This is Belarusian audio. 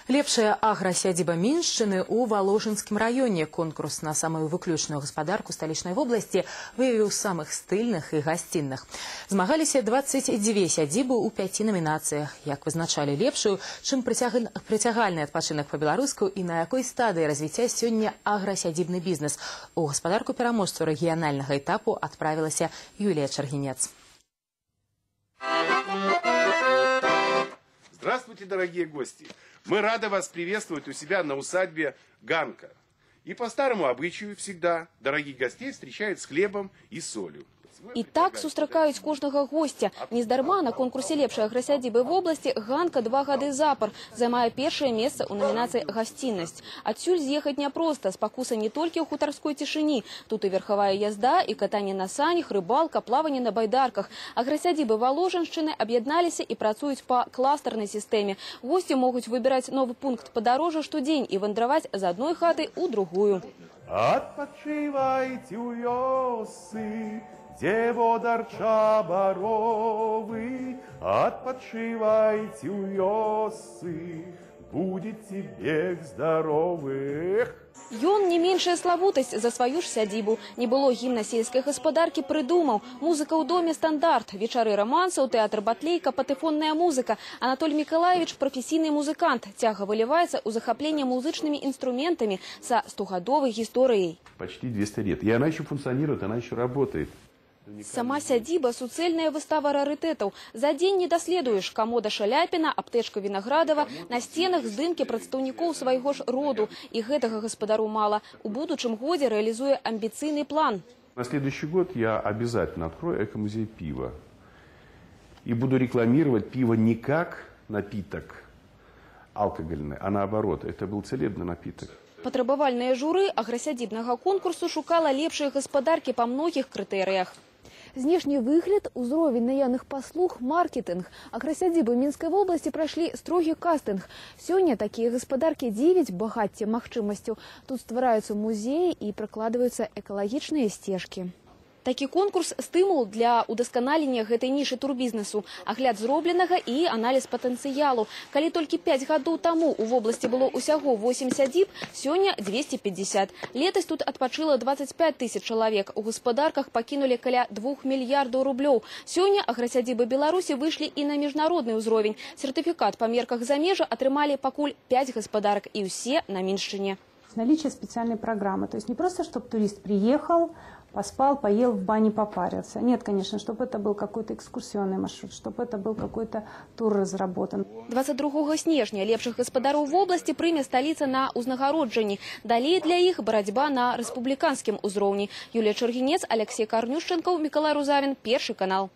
Лепшая агросядзіба Міншчыны ў Валожынскім раёне. Конкурс на самую выключную гаспадарку сталічнай вобласці выявіў самых стыльных і гасцінных. Змагаліся 22 сядзібы ў 5 намінацыях. Як вызначалі лепшую, чым прыцягальны адпачынак па-беларуску і на якой стадыі развіцця сёння аграсядзібны бізнес. У гаспадарку пераможцу рэгіянальнага этапу адправілася Юлія Чаргінец. Здравствуйте, дорогие гости! Мы рады вас приветствовать у себя на усадьбе Ганка. И по старому обычаю всегда дорогих гостей встречают с хлебом и солью. І так сустракаюць кожнага гостя. Нездарма на конкурсе лепшай аграсядзібы в области Ганка 2 гады запар займае першае месца ў намінацыі «Гасціннасць». Адсюль з'ехаць няпроста, спакуса не толькі ў хутарской цішыні. Тут і верхавая язда, і катанне на санях, рыбалка, плаванне на байдарках. Аграсядзібы Валожыншчыны аб'ядналіся і працуюць па кластарнай сістэме. Госці могуць выбіраць новы пункт падарожжа штодзень і вандраваць з адной хаты ў другую. Адпачывайце ў вёсы, где водар чабаровы, отпочивайте у вёсы, будете бег здоровых. Ён не меншая славутасць за сваю ж сядзібу. Не было гімна сельскай гаспадаркі прыдумаў. Музыка ў доме стандарт. Вечары рамансаў, тэатр батлейка, патэфонная музыка. Анатоль Мікалаевич – прафесійны музыкант. Цяга выліваецца ў захапленне музычнымі інструментамі са 100-гадовай гісторыяй. Почти 200 лет. И она еще функционирует, она еще работает. Сама сядзіба – суцэльная выстава рарытэтаў. За дзень не даследуеш. Камода Шаляпіна, аптэчка Вінаградава, на сценах здымкі прадстаўнікоў свайго ж роду. І гэтага гаспадару мала. У будучым годзе рэалізуе амбіцыйны план. На следующий год я обязательно открою экомузей пива. И буду рекламировать пиво не как напиток алкогольный, а наоборот. Это был целебный напиток. Патрабавальнае журы аграсядзібнага конкурсу шукала лепшыя гаспадаркі па многіх крытэрыях. Знешні выгляд, узровень наяўных паслуг, маркетинг. Аграсядзібы Мінскай вобласці прайшлі строгі кастынг. Сёння такія гаспадаркі 9 багацце магчымасцяў. Тут ствараюцца музеі і пракладваюцца экалагічныя сцежкі. Такі конкурс – стымул для удасканалення гэтай нішы турбізнесу, агляд зробленага і аналіз патэнцыялу. Калі толькі 5 гадоў таму у вобласці было ўсяго 8 сядзіб, сёння 250. Летась тут адпачыла 25 тысяч чалавек. У гаспадарках пакінулі каля 2 мільярдаў рублёў. Сёння аграсядзібы Беларусі выйшлі і на міжнародны ўзровень. Сертыфікат па мерках замежжа атрымалі пакуль 5 гаспадарак, і ўсе на Міншчыне. Наличие специальной программы. То есть не просто, чтобы турист приехал, поспал, поел, в бане попарился. Нет, конечно, чтобы это был какой-то экскурсионный маршрут, чтобы это был какой-то тур разработан. 22 снежня лепшых гаспадароў вобласці прыме сталіца на ўзнагароджанні. Далей для іх барацьба на рэспубліканскім узроўні. Юлія Чаргінец, Алексей Карнюшченкаў, Мікалай Рузавін, Першы канал.